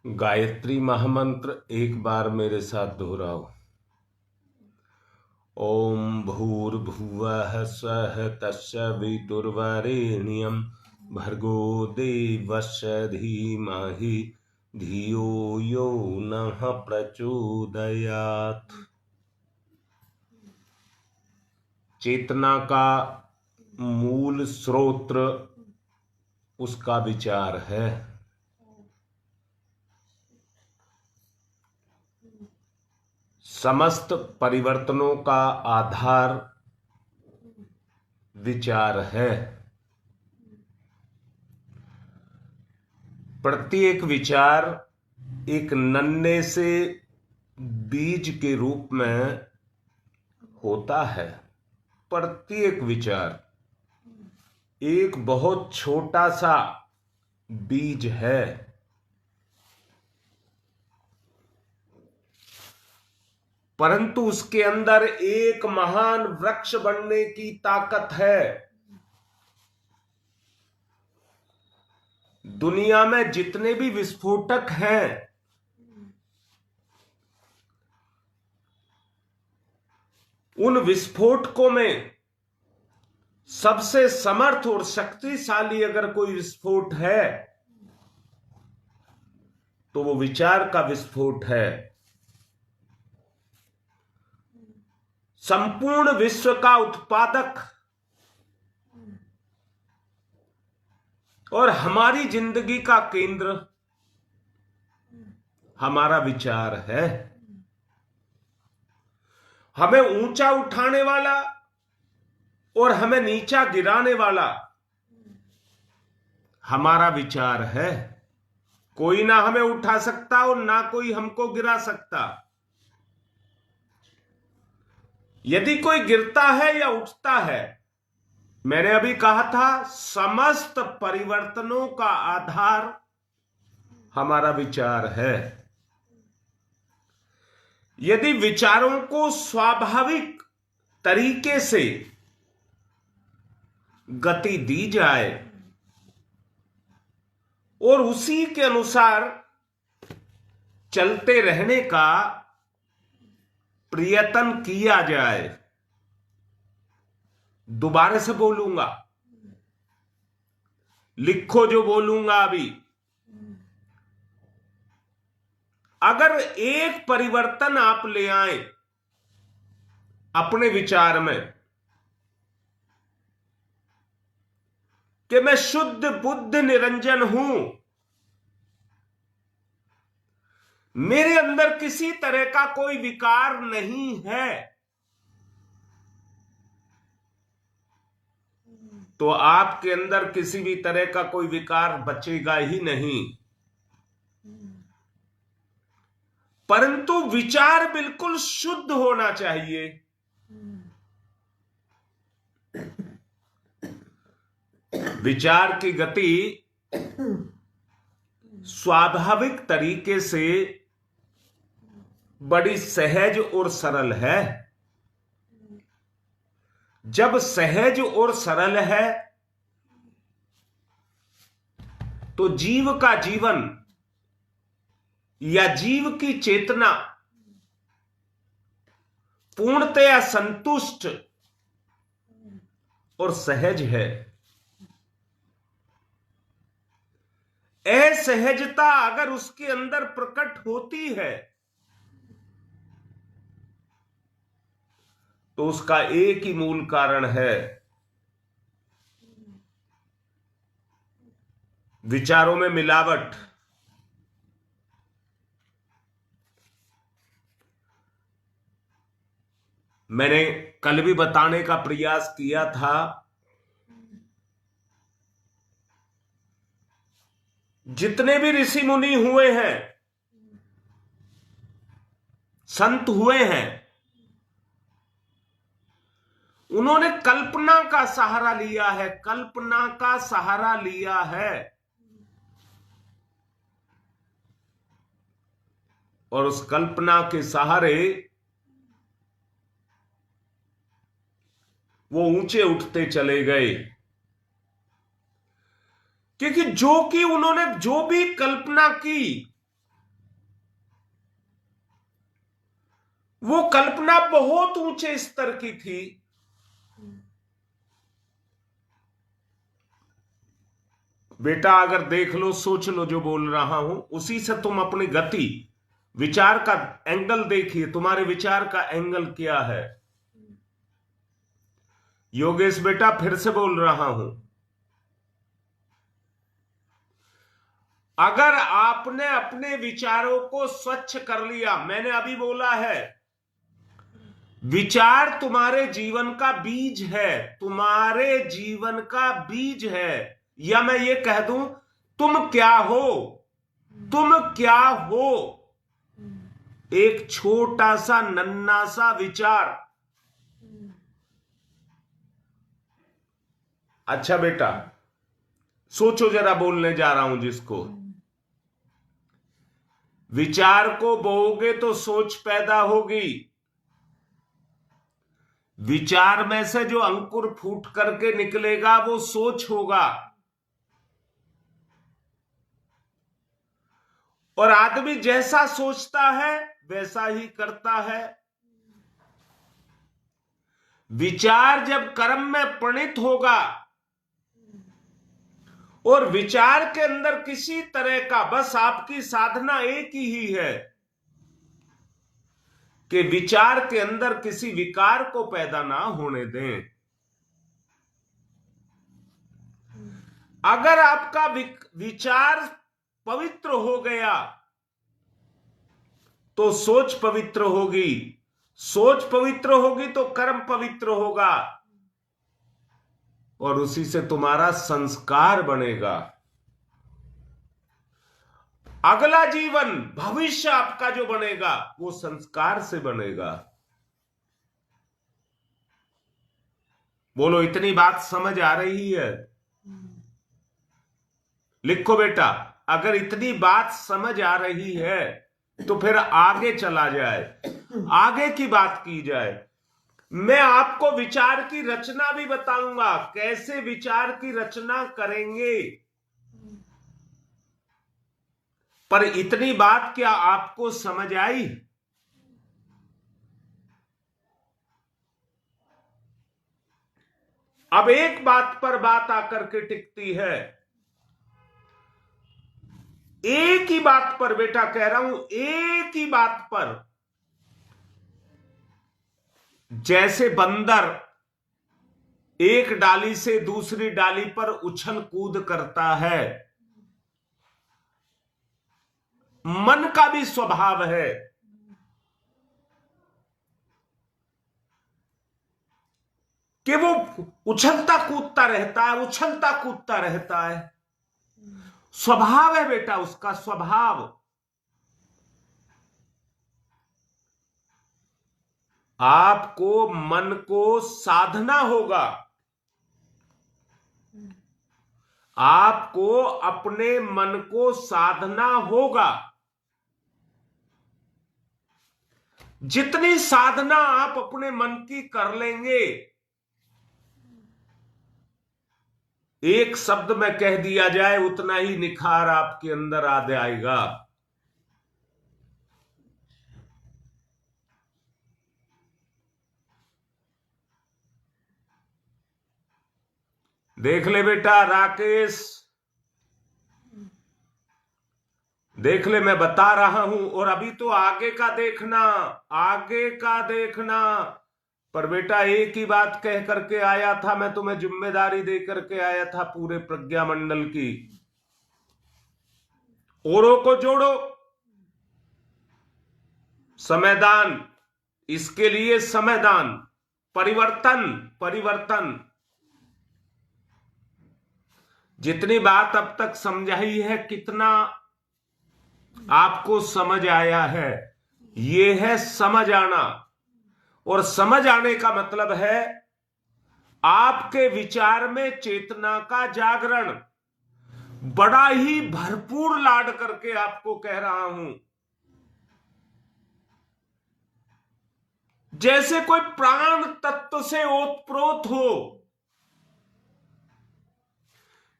गायत्री महामंत्र एक बार मेरे साथ दोहराओ। ओम भूर्भुवः स्वः तत्सवितुर्वरेण्यं भर्गो देवस्य धीमहि धियो यो नः प्रचोदयात्। चेतना का मूल स्रोत उसका विचार है। समस्त परिवर्तनों का आधार विचार है। प्रत्येक विचार एक नन्हे से बीज के रूप में होता है। प्रत्येक विचार एक बहुत छोटा सा बीज है। परंतु उसके अंदर एक महान वृक्ष बनने की ताकत है। दुनिया में जितने भी विस्फोटक हैं, उन विस्फोटकों में सबसे समर्थ और शक्तिशाली अगर कोई विस्फोट है तो वो विचार का विस्फोट है। संपूर्ण विश्व का उत्पादक और हमारी जिंदगी का केंद्र हमारा विचार है। हमें ऊंचा उठाने वाला और हमें नीचा गिराने वाला हमारा विचार है। कोई ना हमें उठा सकता और ना कोई हमको गिरा सकता। यदि कोई गिरता है या उठता है, मैंने अभी कहा था, समस्त परिवर्तनों का आधार हमारा विचार है। यदि विचारों को स्वाभाविक तरीके से गति दी जाए और उसी के अनुसार चलते रहने का प्रयत्न किया जाए, दोबारा से बोलूंगा, लिखो जो बोलूंगा अभी। अगर एक परिवर्तन आप ले आए अपने विचार में कि मैं शुद्ध बुद्ध निरंजन हूं, मेरे अंदर किसी तरह का कोई विकार नहीं है, तो आपके अंदर किसी भी तरह का कोई विकार बचेगा ही नहीं। परंतु विचार बिल्कुल शुद्ध होना चाहिए। विचार की गति स्वाभाविक तरीके से बड़ी सहज और सरल है। जब सहज और सरल है तो जीव का जीवन या जीव की चेतना पूर्णतया संतुष्ट और सहज है। असहजता अगर उसके अंदर प्रकट होती है तो उसका एक ही मूल कारण है, विचारों में मिलावट। मैंने कल भी बताने का प्रयास किया था, जितने भी ऋषि मुनि हुए हैं, संत हुए हैं, उन्होंने कल्पना का सहारा लिया है। कल्पना का सहारा लिया है और उस कल्पना के सहारे वो ऊंचे उठते चले गए। क्योंकि जो कि उन्होंने जो भी कल्पना की वो कल्पना बहुत ऊंचे स्तर की थी। बेटा अगर देख लो, सोच लो जो बोल रहा हूं, उसी से तुम अपनी गति, विचार का एंगल देखिए, तुम्हारे विचार का एंगल क्या है। योगेश बेटा फिर से बोल रहा हूं, अगर आपने अपने विचारों को स्वच्छ कर लिया, मैंने अभी बोला है विचार तुम्हारे जीवन का बीज है, तुम्हारे जीवन का बीज है। या मैं ये कह दूं, तुम क्या हो, तुम क्या हो, एक छोटा सा नन्हा सा विचार। अच्छा बेटा सोचो जरा, बोलने जा रहा हूं जिसको, विचार को बोओगे तो सोच पैदा होगी, विचार में से जो अंकुर फूट करके निकलेगा वो सोच होगा। और आदमी जैसा सोचता है वैसा ही करता है। विचार जब कर्म में परिणत होगा, और विचार के अंदर किसी तरह का, बस आपकी साधना एक ही है कि विचार के अंदर किसी विकार को पैदा ना होने दें। अगर आपका विचार पवित्र हो गया तो सोच पवित्र होगी, सोच पवित्र होगी तो कर्म पवित्र होगा, और उसी से तुम्हारा संस्कार बनेगा। अगला जीवन, भविष्य आपका जो बनेगा वो संस्कार से बनेगा। बोलो इतनी बात समझ आ रही है? लिखो बेटा, अगर इतनी बात समझ आ रही है तो फिर आगे चला जाए, आगे की बात की जाए। मैं आपको विचार की रचना भी बताऊंगा, कैसे विचार की रचना करेंगे। पर इतनी बात क्या आपको समझ आई? अब एक बात पर बात आकर के टिकती है, एक ही बात पर बेटा कह रहा हूं, एक ही बात पर। जैसे बंदर एक डाली से दूसरी डाली पर उछल कूद करता है, मन का भी स्वभाव है कि वो उछलता कूदता रहता है, उछलता कूदता रहता है। स्वभाव है बेटा उसका, स्वभाव। आपको मन को साधना होगा, आपको अपने मन को साधना होगा। जितनी साधना आप अपने मन की कर लेंगे, एक शब्द में कह दिया जाए, उतना ही निखार आपके अंदर आ जाएगा। देख ले बेटा राकेश, देख ले, मैं बता रहा हूं। और अभी तो आगे का देखना, आगे का देखना। पर बेटा एक ही बात कह करके आया था, मैं तुम्हें जिम्मेदारी दे करके आया था पूरे प्रज्ञा मंडल की, औरों को जोड़ो, समयदान, इसके लिए समयदान, परिवर्तन, परिवर्तन। जितनी बात अब तक समझाई है, कितना आपको समझ आया है? ये है समझ आना। और समझ आने का मतलब है आपके विचार में चेतना का जागरण। बड़ा ही भरपूर लाड करके आपको कह रहा हूं, जैसे कोई प्राण तत्व से ओतप्रोत हो।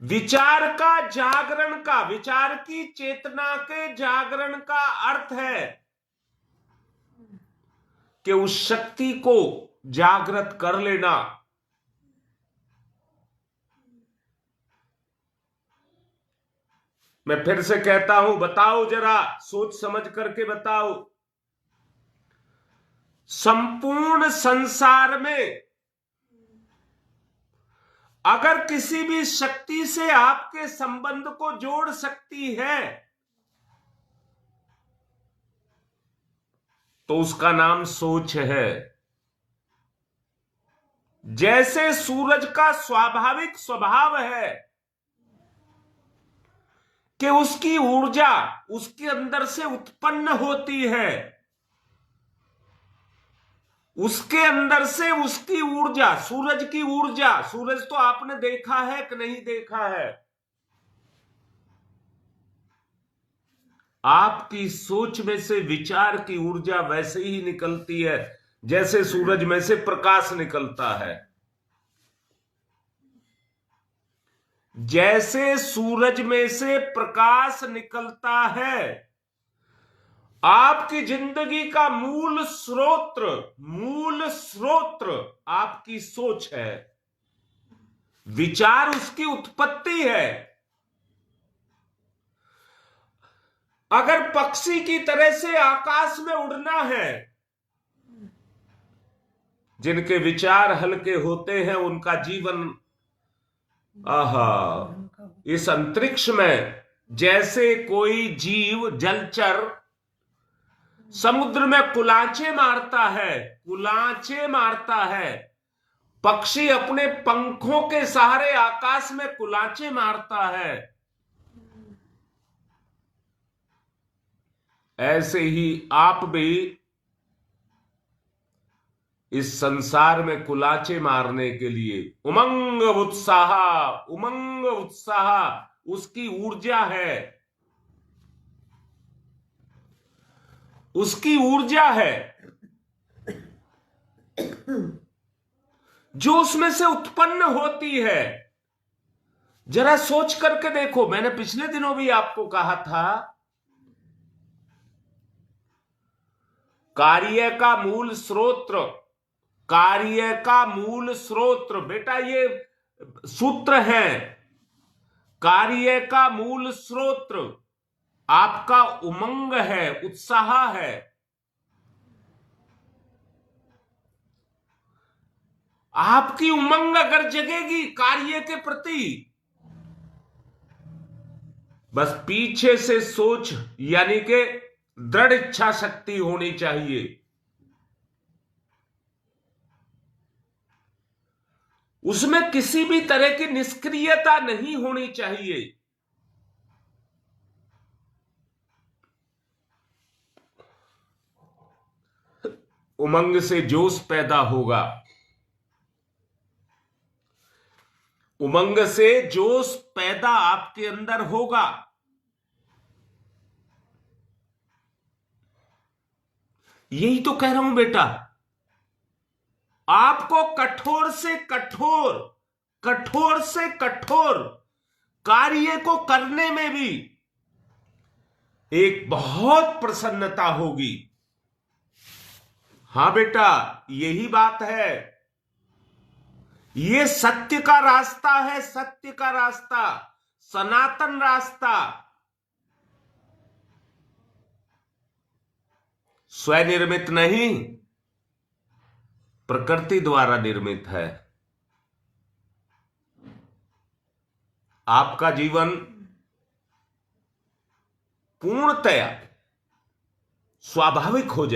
विचार का जागरण का, विचार की चेतना के जागरण का अर्थ है कि उस शक्ति को जागृत कर लेना। मैं फिर से कहता हूं, बताओ जरा, सोच समझ करके बताओ, संपूर्ण संसार में अगर किसी भी शक्ति से आपके संबंध को जोड़ सकती है तो उसका नाम सोच है। जैसे सूरज का स्वाभाविक स्वभाव है कि उसकी ऊर्जा उसके अंदर से उत्पन्न होती है, उसके अंदर से उसकी ऊर्जा, सूरज की ऊर्जा, सूरज तो आपने देखा है कि नहीं देखा है? आपकी सोच में से विचार की ऊर्जा वैसे ही निकलती है जैसे सूरज में से प्रकाश निकलता है। जैसे सूरज में से प्रकाश निकलता है, आपकी जिंदगी का मूल स्रोत आपकी सोच है, विचार उसकी उत्पत्ति है। अगर पक्षी की तरह से आकाश में उड़ना है, जिनके विचार हल्के होते हैं उनका जीवन इस अंतरिक्ष में, जैसे कोई जीव जलचर समुद्र में कुलांचे मारता है, पक्षी अपने पंखों के सहारे आकाश में कुलांचे मारता है, ऐसे ही आप भी इस संसार में कुलांचे मारने के लिए उमंग उत्साह उसकी ऊर्जा है, उसकी ऊर्जा है जो उसमें से उत्पन्न होती है। जरा सोच करके देखो, मैंने पिछले दिनों भी आपको कहा था, कार्य का मूल स्रोत, बेटा ये सूत्र है, कार्य का मूल स्रोत आपका उमंग है, उत्साह है। आपकी उमंग अगर जगेगी कार्य के प्रति, बस पीछे से सोच यानी कि दृढ़ इच्छा शक्ति होनी चाहिए, उसमें किसी भी तरह की निष्क्रियता नहीं होनी चाहिए। उमंग से जोश पैदा होगा, उमंग से जोश पैदा आपके अंदर होगा। यही तो कह रहा हूं बेटा, आपको कठोर से कठोर कार्य को करने में भी एक बहुत प्रसन्नता होगी। हां बेटा, यही बात है, ये सत्य का रास्ता है, सत्य का रास्ता, सनातन रास्ता, स्वनिर्मित नहीं, प्रकृति द्वारा निर्मित है। आपका जीवन पूर्णतया स्वाभाविक हो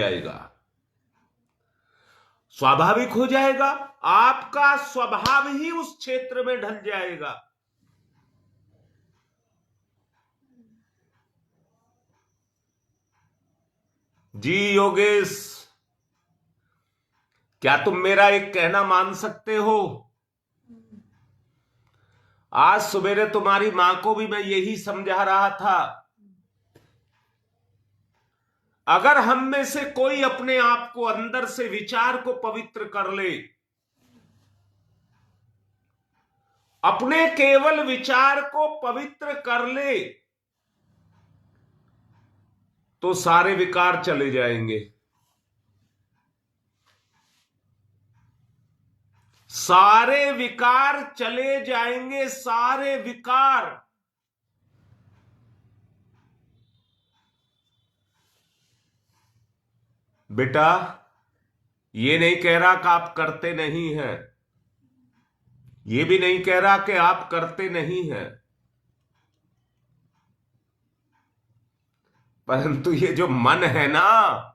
जाएगा, आपका स्वभाव ही उस क्षेत्र में ढल जाएगा। जी योगेश, क्या तुम मेरा एक कहना मान सकते हो? आज सवेरे तुम्हारी मां को भी मैं यही समझा रहा था, अगर हम में से कोई अपने आप को अंदर से विचार को पवित्र कर ले, अपने केवल विचार को पवित्र कर ले, तो सारे विकार चले जाएंगे। सारे विकार चले जाएंगे, सारे विकार। बेटा, ये नहीं कह रहा कि आप करते नहीं हैं, ये भी नहीं कह रहा कि आप करते नहीं हैं, परंतु ये जो मन है ना,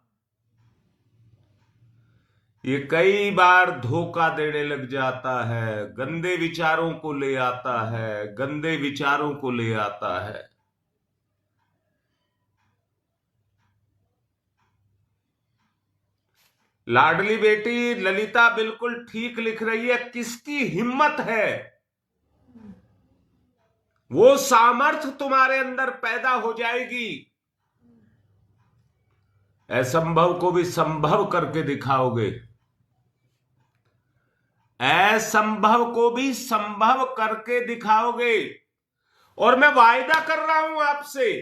ये कई बार धोखा देने लग जाता है, गंदे विचारों को ले आता है, गंदे विचारों को ले आता है। लाडली बेटी ललिता बिल्कुल ठीक लिख रही है। किसकी हिम्मत है, वो सामर्थ्य तुम्हारे अंदर पैदा हो जाएगी, असंभव को भी संभव करके दिखाओगे, असंभव को भी संभव करके दिखाओगे। और मैं वायदा कर रहा हूं आपसे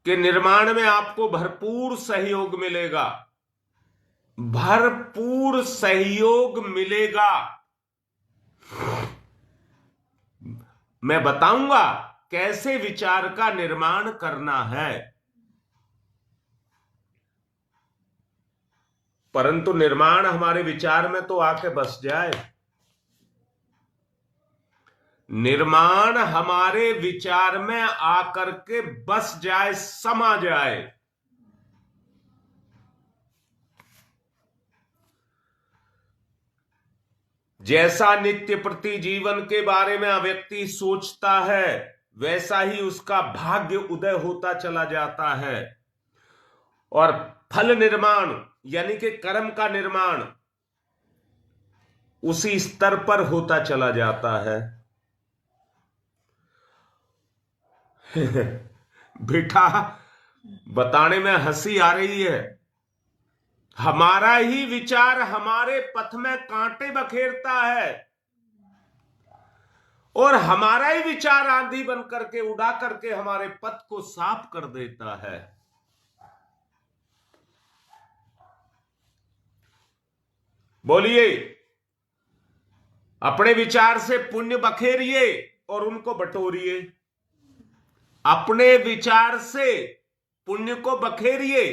कि निर्माण में आपको भरपूर सहयोग मिलेगा, भरपूर सहयोग मिलेगा। मैं बताऊंगा कैसे विचार का निर्माण करना है, परंतु निर्माण हमारे विचार में तो आके बस जाए, निर्माण हमारे विचार में आकर के बस जाए, समा जाए। जैसा नित्य प्रति जीवन के बारे में व्यक्ति सोचता है, वैसा ही उसका भाग्य उदय होता चला जाता है, और फल निर्माण यानी कि कर्म का निर्माण उसी स्तर पर होता चला जाता है। बेटा, बताने में हंसी आ रही है, हमारा ही विचार हमारे पथ में कांटे बखेरता है, और हमारा ही विचार आंधी बन करके उड़ा करके हमारे पथ को साफ कर देता है। बोलिए, अपने विचार से पुण्य बखेरिए और उनको बटोरिए, अपने विचार से पुण्य को बखेरिए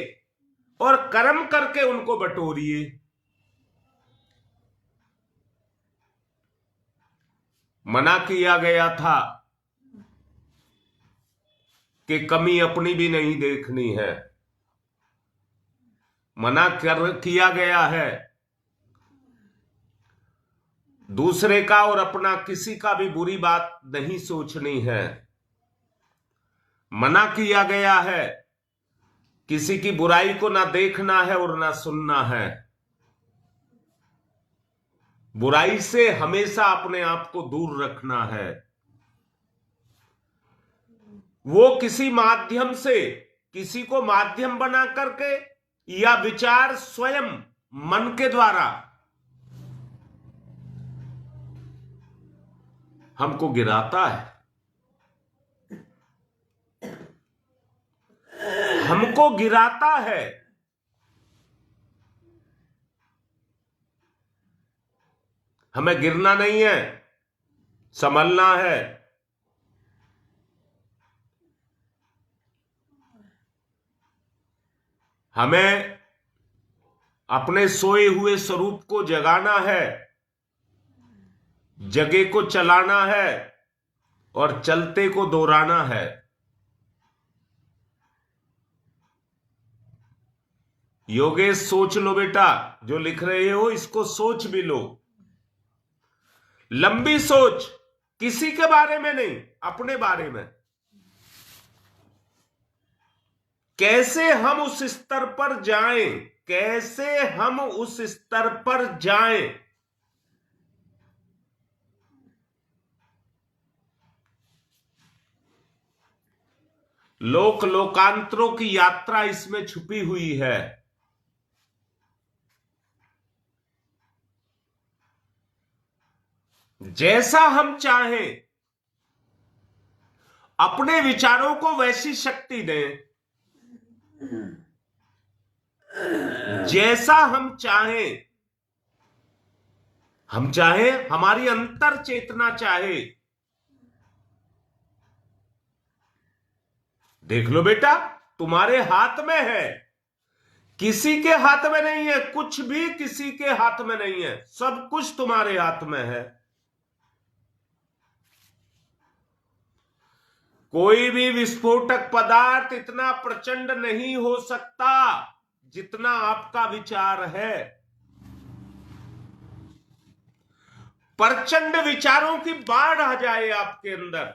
और कर्म करके उनको बटोरिए। मना किया गया था कि कमी अपनी भी नहीं देखनी है, मना किया गया है दूसरे का और अपना किसी का भी बुरी बात नहीं सोचनी है, मना किया गया है किसी की बुराई को ना देखना है और ना सुनना है। बुराई से हमेशा अपने आप को दूर रखना है। वो किसी माध्यम से, किसी को माध्यम बना करके या विचार स्वयं मन के द्वारा हमको गिराता है, हमको गिराता है। हमें गिरना नहीं है, संभलना है। हमें अपने सोए हुए स्वरूप को जगाना है, जगे को चलाना है और चलते को दोहराना है। योगेश, सोच लो बेटा, जो लिख रहे हो इसको सोच भी लो, लंबी सोच, किसी के बारे में नहीं, अपने बारे में। कैसे हम उस स्तर पर जाएं, कैसे हम उस स्तर पर जाएं। लोक लोकांतरों की यात्रा इसमें छुपी हुई है। जैसा हम चाहें अपने विचारों को वैसी शक्ति दें जैसा हम चाहें हमारी अंतर चेतना चाहे। देख लो बेटा, तुम्हारे हाथ में है, किसी के हाथ में नहीं है, कुछ भी किसी के हाथ में नहीं है, सब कुछ तुम्हारे हाथ में है। कोई भी विस्फोटक पदार्थ इतना प्रचंड नहीं हो सकता जितना आपका विचार है। प्रचंड विचारों की बाढ़ आ जाए आपके अंदर,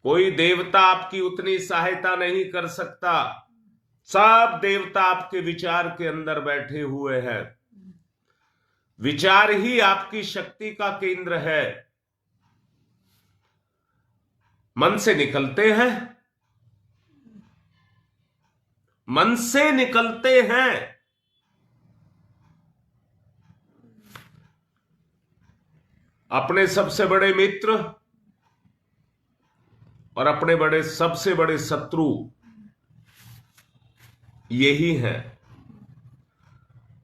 कोई देवता आपकी उतनी सहायता नहीं कर सकता। सब देवता आपके विचार के अंदर बैठे हुए हैं। विचार ही आपकी शक्ति का केंद्र है। मन से निकलते हैं, मन से निकलते हैं। अपने सबसे बड़े मित्र और अपने सबसे बड़े शत्रु यही हैं।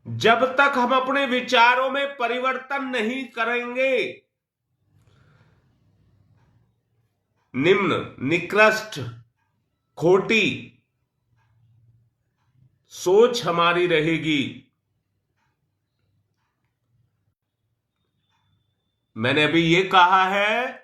जब तक हम अपने विचारों में परिवर्तन नहीं करेंगे, निम्न, निकृष्ट, खोटी सोच हमारी रहेगी। मैंने अभी ये कहा है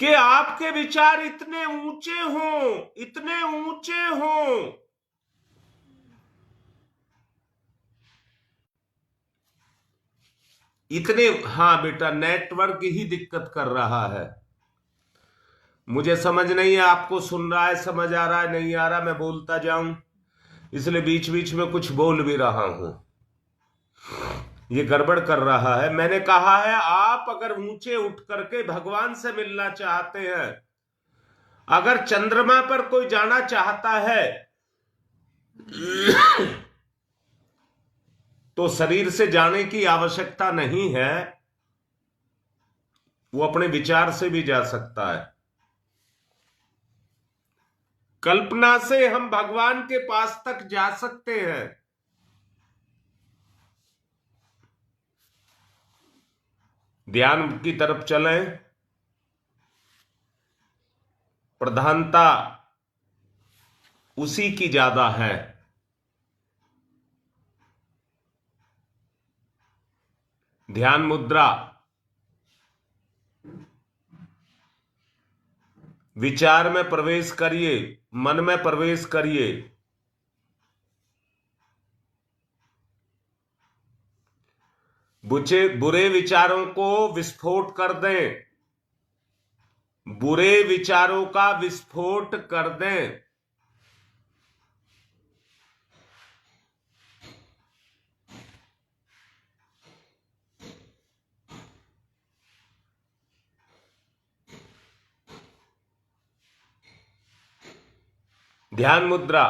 कि आपके विचार इतने ऊंचे हों, इतने ऊंचे हों, इतने। हां बेटा, नेटवर्क ही दिक्कत कर रहा है। मुझे समझ नहीं है आपको सुन रहा है, समझ आ रहा है, नहीं आ रहा, मैं बोलता जाऊं, इसलिए बीच बीच में कुछ बोल भी रहा हूं। ये गड़बड़ कर रहा है। मैंने कहा है, आप अगर ऊंचे उठ करके भगवान से मिलना चाहते हैं, अगर चंद्रमा पर कोई जाना चाहता है तो शरीर से जाने की आवश्यकता नहीं है, वो अपने विचार से भी जा सकता है। कल्पना से हम भगवान के पास तक जा सकते हैं। ध्यान की तरफ चलें। प्रधानता उसी की ज्यादा है। ध्यान मुद्रा, विचार में प्रवेश करिए, मन में प्रवेश करिए। बुरे विचारों को विस्फोट कर दें, बुरे विचारों का विस्फोट कर दें। ध्यान मुद्रा,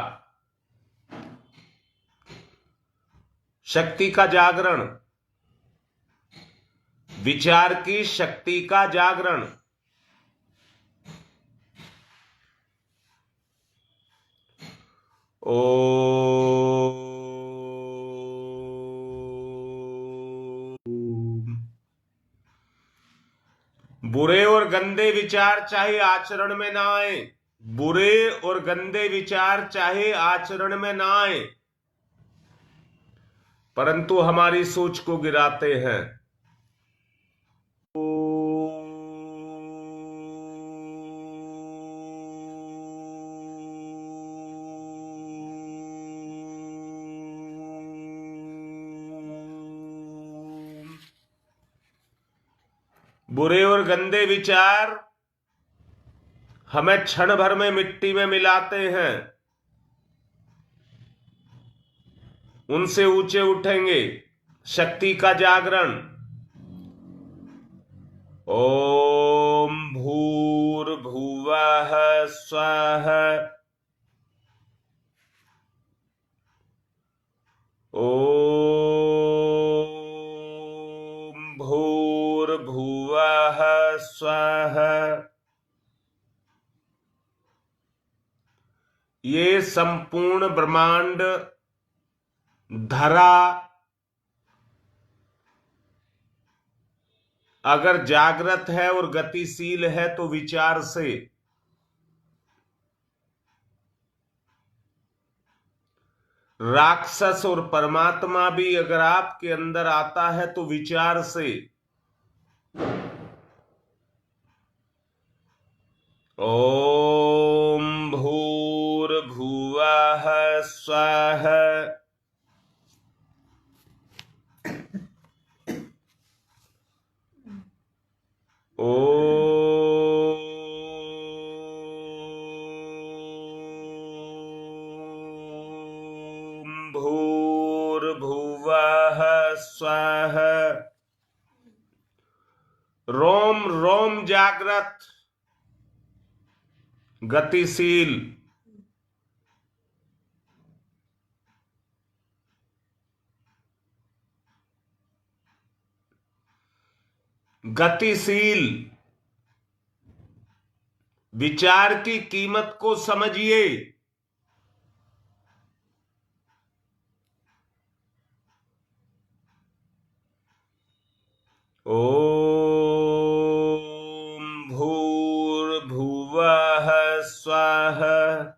शक्ति का जागरण, विचार की शक्ति का जागरण। ओम। बुरे और गंदे विचार चाहे आचरण में ना आए, बुरे और गंदे विचार चाहे आचरण में ना आए, परंतु हमारी सोच को गिराते हैं। बुरे और गंदे विचार हमें क्षण भर में मिट्टी में मिलाते हैं। उनसे ऊंचे उठेंगे। शक्ति का जागरण। ओम भूर्भुवः स्वः। ओम भूर्भुवः संपूर्ण ब्रह्मांड, धरा अगर जागृत है और गतिशील है तो विचार से, राक्षस और परमात्मा भी अगर आपके अंदर आता है तो विचार से। ओम भूर्भुवः स्वः। ओम भूर्भुवः स्वः। रोम रोम जागृत, गतिशील, गतिशील। विचार की कीमत को समझिए। ओम भूर्भुवः स्वः।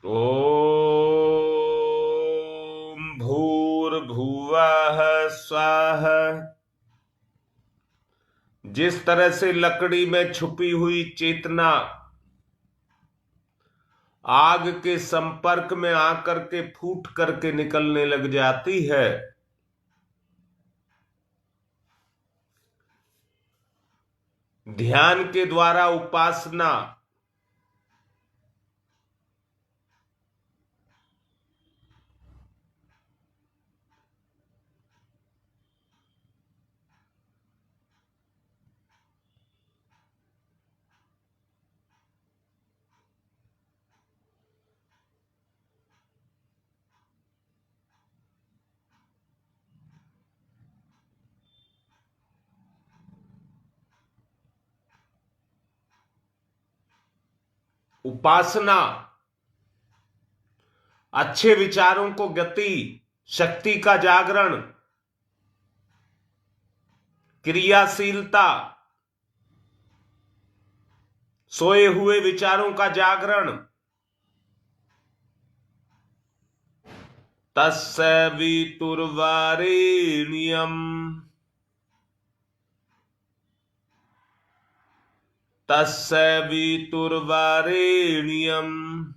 ओम भूर्भुवः स्वः। जिस तरह से लकड़ी में छुपी हुई चेतना आग के संपर्क में आकर के फूट करके निकलने लग जाती है, ध्यान के द्वारा उपासना उपासना अच्छे विचारों को गति, शक्ति का जागरण, क्रियाशीलता, सोए हुए विचारों का जागरण। तस्य वितुर्वरेण्यम्, तस्य वितुर्वरेण्यम्।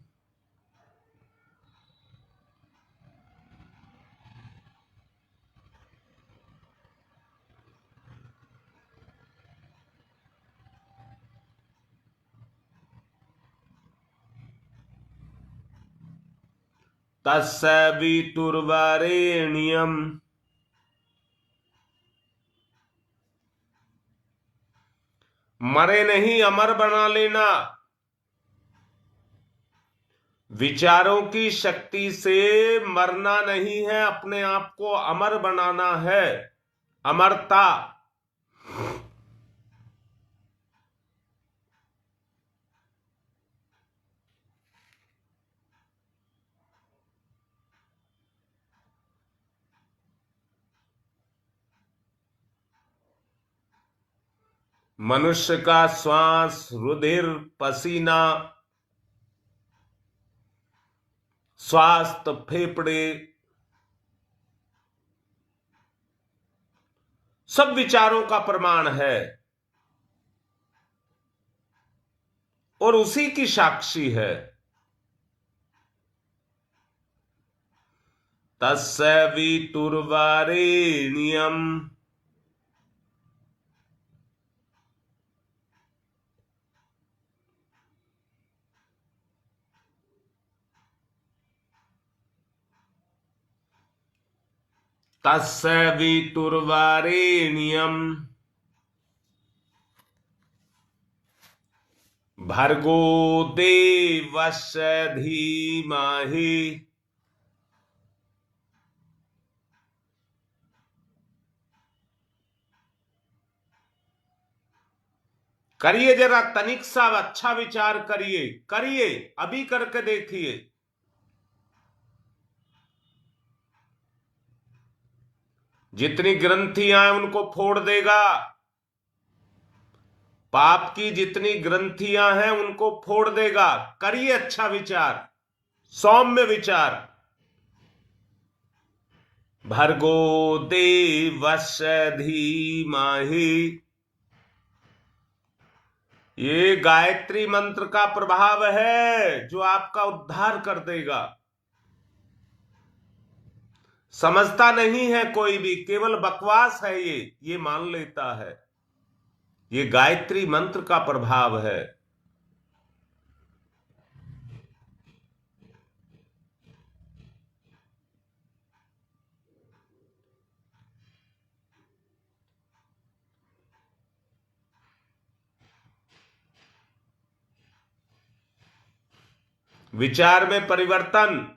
तस्य वितुर्वरेण्यम्। मरे नहीं, अमर बना लेना। विचारों की शक्ति से मरना नहीं है, अपने आप को अमर बनाना है। अमरता। मनुष्य का श्वास, रुधिर, पसीना, स्वास्थ्य, फेफड़े सब विचारों का प्रमाण है और उसी की साक्षी है। तस्य वितुर्वरेण्यम्। तस्य वितुर्वरेण्यम् भर्गो देवस्य धीमहि करिए, जरा तनिक सा अच्छा विचार करिए, करिए, अभी करके देखिए। जितनी ग्रंथियां हैं उनको फोड़ देगा। पाप की जितनी ग्रंथियां हैं उनको फोड़ देगा। करिए अच्छा विचार, सौम्य विचार। भर्गो देवस्य धीमहि, ये गायत्री मंत्र का प्रभाव है जो आपका उद्धार कर देगा। समझता नहीं है कोई भी, केवल बकवास है ये मान लेता है। ये गायत्री मंत्र का प्रभाव है। विचार में परिवर्तन,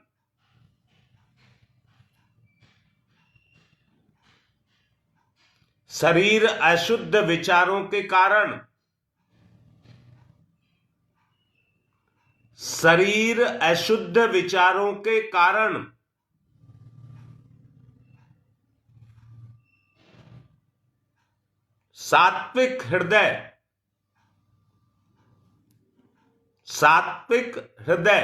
शरीर अशुद्ध विचारों के कारण, शरीर अशुद्ध विचारों के कारण सात्विक हृदय, सात्विक हृदय,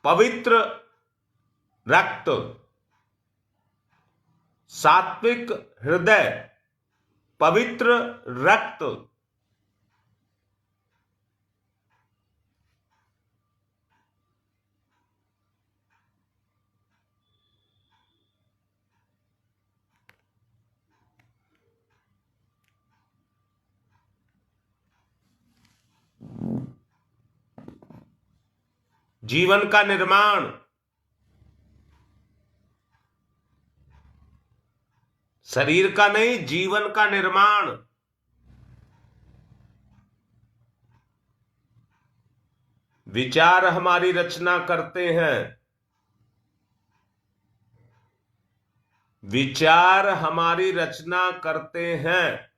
पवित्र रक्त, सात्विक हृदय, पवित्र रक्त, जीवन का निर्माण, शरीर का नहीं, जीवन का निर्माण। विचार हमारी रचना करते हैं, विचार हमारी रचना करते हैं।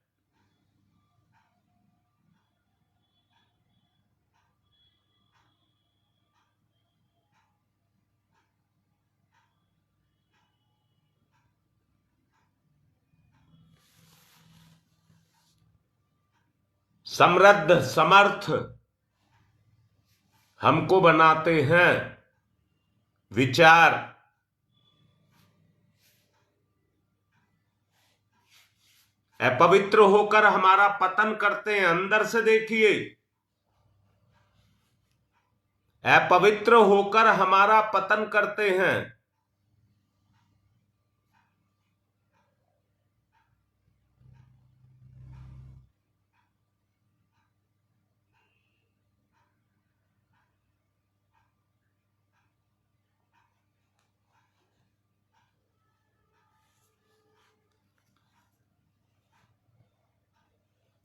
समृद्ध समर्थ हमको बनाते हैं विचार। अपवित्र होकर हमारा पतन करते हैं। अंदर से देखिए, अपवित्र होकर हमारा पतन करते हैं।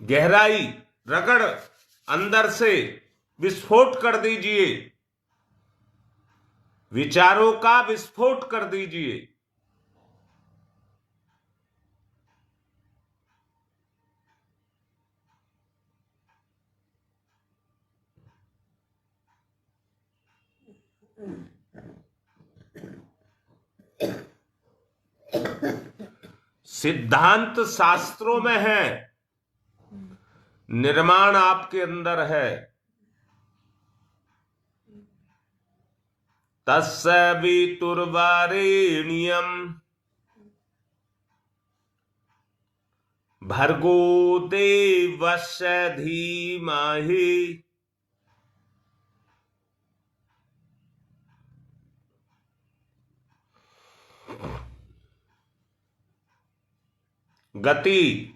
गहराई रगड़, अंदर से विस्फोट कर दीजिए, विचारों का विस्फोट कर दीजिए। सिद्धांत शास्त्रों में है, निर्माण आपके अंदर है। तस्य वितुर्वरेण्यम भर्गो देवस्य धीमहि। गति,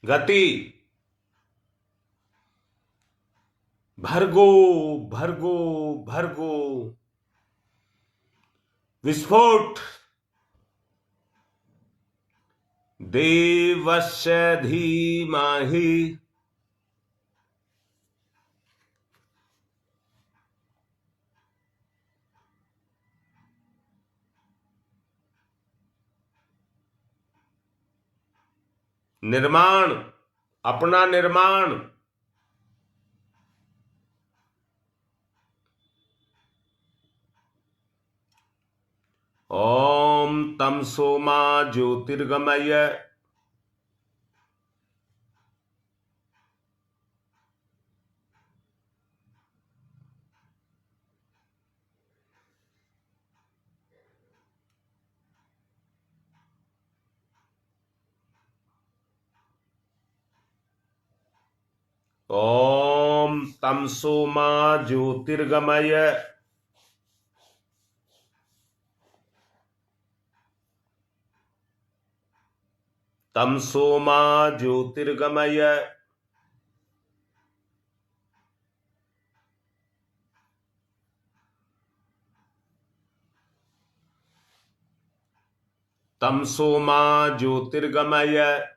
गति, भर्गो भर्गो भर्गो। विस्फोट। देवस्य धीमहि निर्माण, अपना निर्माण। ओम तमसो मा ज्योतिर्गमय। ओम तमसो मा ज्योतिर्गमय। तमसो मा ज्योतिर्गमय। तमसो मा ज्योतिर्गमय।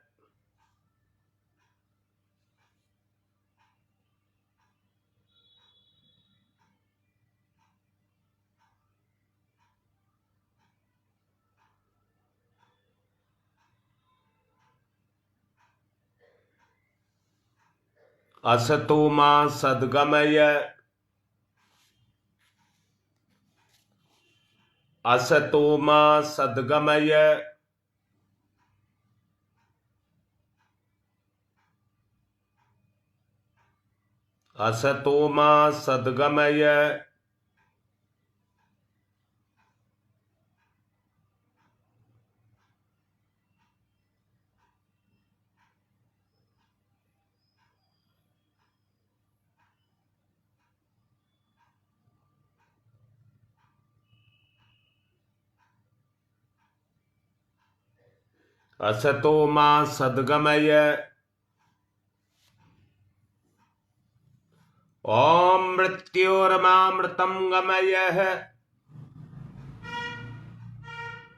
असतो मा सद्गमय। असतो मा सद्गमय। असतो मा सद्गमय। असतो मा सद्गमय। ओम मृत्योर्मामृतं गमय।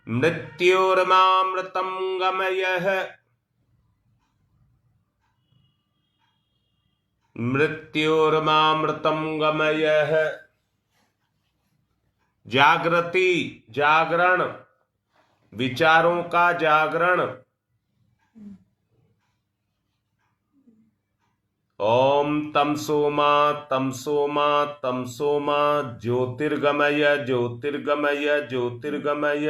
मृत्योर्मामृतं गमय। मृत्योर्मामृतं गमय। जागृति, जागरण, विचारों का जागरण। ओम तमसो मा तमसो मा तमसो मा ज्योतिर्गमय ज्योतिर्गमय ज्योतिर्गमय।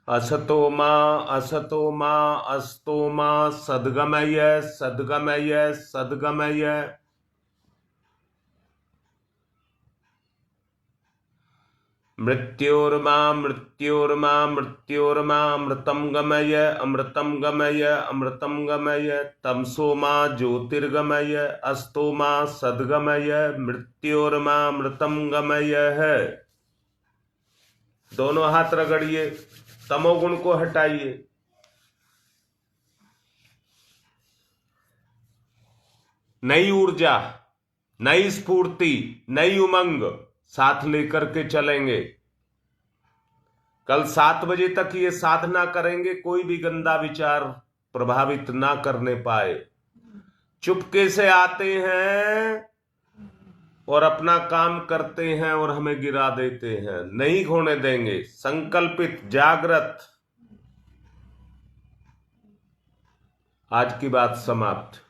असतो मा अस्तो मा सद्गमय सद्गमय सद्गमय। मृत्योर्मा मृत्योर्मा मृत्योर्मा अमृतं गमय अमृतं गमय अमृतं गमय। तमसो मा ज्योतिर्गमय अस्तो मा सद्गमय मृत्योर्मा अमृतं गमय है। दोनों हाथ रगड़िए, तमोगुण को हटाइए। नई ऊर्जा, नई स्फूर्ति, नई उमंग साथ लेकर के चलेंगे। कल 7 बजे तक ये साधना करेंगे, कोई भी गंदा विचार प्रभावित ना करने पाए। चुपके से आते हैं और अपना काम करते हैं और हमें गिरा देते हैं, नहीं होने देंगे। संकल्पित, जागृत। आज की बात समाप्त।